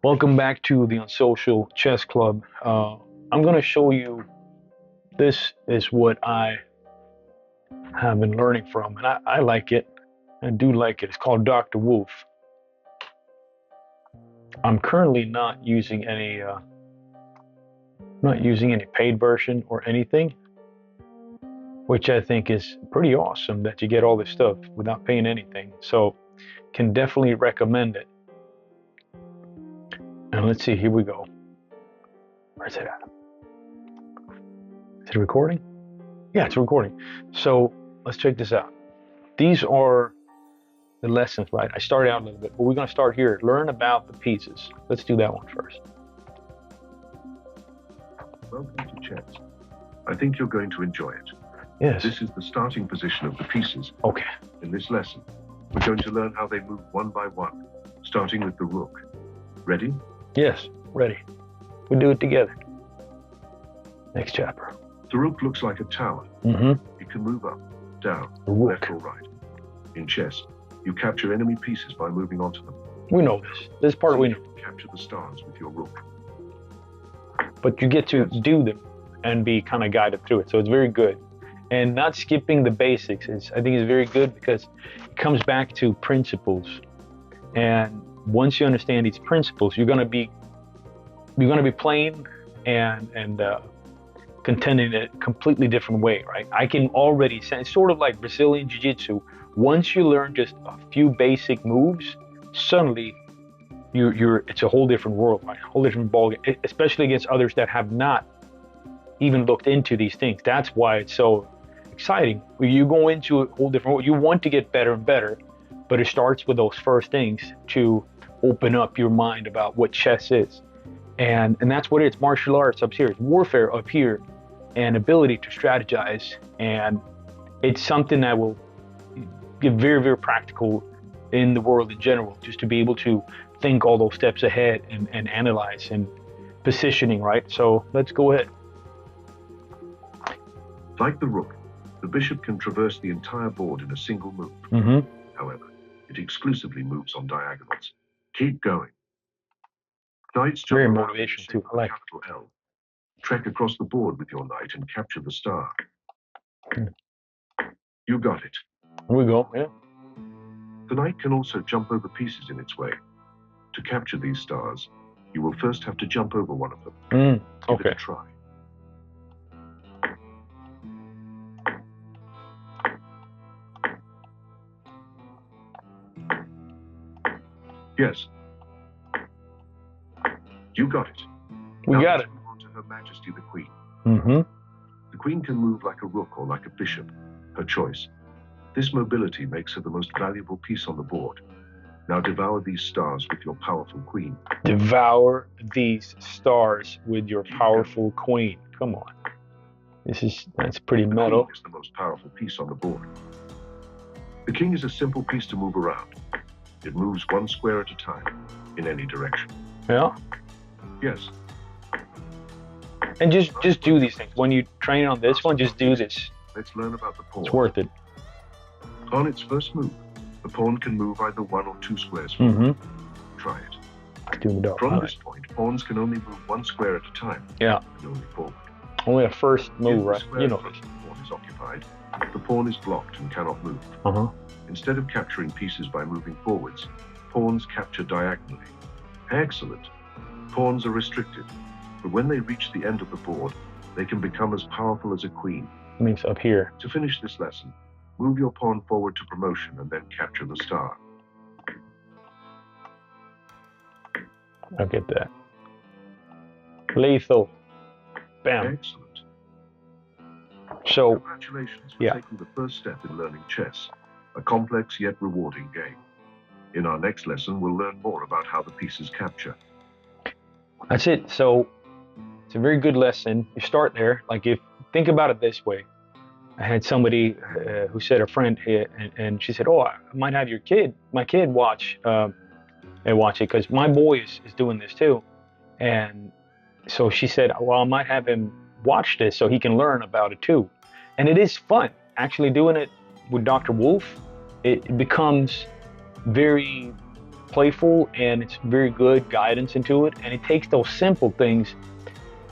Welcome back to the Unsocial Chess Club. I'm going to show you, this is what I have been learning from, and I like it. I do like it. It's called Dr.Wolf. I'm currently not using any paid version or anything, which I think is pretty awesome that you get all this stuff without paying anything. So can definitely recommend it. And let's see, here we go. Where's it at? Is it recording? Yeah, it's recording. So let's check this out. These are the lessons, right? I started out a little bit, but we're going to start here. Learn about the pieces. Let's do that one first. Welcome to chess. I think you're going to enjoy it. Yes. This is the starting position of the pieces. Okay. In this lesson, we're going to learn how they move one by one, starting with the rook. Ready? Yes, ready. We do it together. Next chapter. The rook looks like a tower. Mm-hmm. It can move up, down, Rook. left or right. In chess, you capture enemy pieces by moving onto them. We know this. This part we know. Capture the stars with your rook. But you get to do them and be kind of guided through it. So it's very good. And not skipping the basics I think is very good, because it comes back to principles. And once you understand these principles, you're gonna be playing and contending in a completely different way, right? I can already sense, it's sort of like Brazilian Jiu-Jitsu. Once you learn just a few basic moves, suddenly it's a whole different world, right? A whole different ballgame, especially against others that have not even looked into these things. That's why it's so exciting. You go into a whole different world. You want to get better and better, but it starts with those first things to open up your mind about what chess is. And that's what it is. Martial arts up here, it's warfare up here, and ability to strategize. And it's something that will get very, very practical in the world in general, just to be able to think all those steps ahead and analyze and positioning, right? So let's go ahead. Like the rook, the bishop can traverse the entire board in a single move. Mm-hmm. However, it exclusively moves on diagonals. Keep going. Knights jump Very around motivational too. I like it. capital L. Trek across the board with your knight and capture the star. You got it. Here we go. Yeah. The knight can also jump over pieces in its way. To capture these stars, you will first have to jump over one of them. Give it a try. Yes. You got it. We Now got it. let's move on to Her Majesty the Queen. Mm-hmm. The Queen can move like a rook or like a bishop, her choice. This mobility makes her the most valuable piece on the board. Now devour these stars with your powerful queen. Devour these stars with your powerful queen. Come on. That's pretty The metal. queen is the most powerful piece on the board. The king is a simple piece to move around. It moves one square at a time, in any direction. Yeah. Yes. And just do these things. When you train on this one, just do this. Let's learn about the pawn. It's worth it. On its first move, the pawn can move either 1 or 2 squares Mm-hmm. forward. Try it. Do the From this point, pawns can only move 1 square at a time. Yeah. And only forward. Only a first If move, the right? square You in know front this. of the pawn is occupied, the pawn is blocked and cannot move. Uh-huh. Instead of capturing pieces by moving forwards, pawns capture diagonally. Excellent. Pawns are restricted, but when they reach the end of the board, they can become as powerful as a queen. Means up here. To finish this lesson, move your pawn forward to promotion and then capture the star. I'll get that. Lethal. Bam. Excellent. So, Congratulations for yeah. taking the first step in learning chess, a complex yet rewarding game. In our next lesson, we'll learn more about how the pieces capture. that's it. So, it's a very good lesson. You start there. Like, think about it this way. I had somebody who said, a friend here, and she said, "Oh, I might have my kid watch it, because my boy is doing this too." And so she said, "Well, I might have him watch this so he can learn about it too." And it is fun actually doing it with Dr. Wolf. It becomes very playful and it's very good guidance into it. And it takes those simple things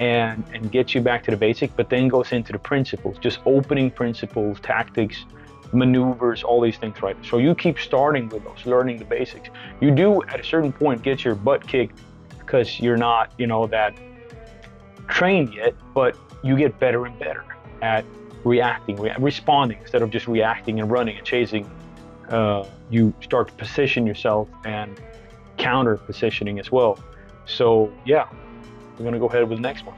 and gets you back to the basic, but then goes into the principles, just opening principles, tactics, maneuvers, all these things, right? So you keep starting with those, learning the basics. You do at a certain point get your butt kicked because you're not, that trained yet, but you get better and better at responding instead of just reacting and running and chasing. You start to position yourself and counter positioning as well. So yeah, we're gonna go ahead with the next one.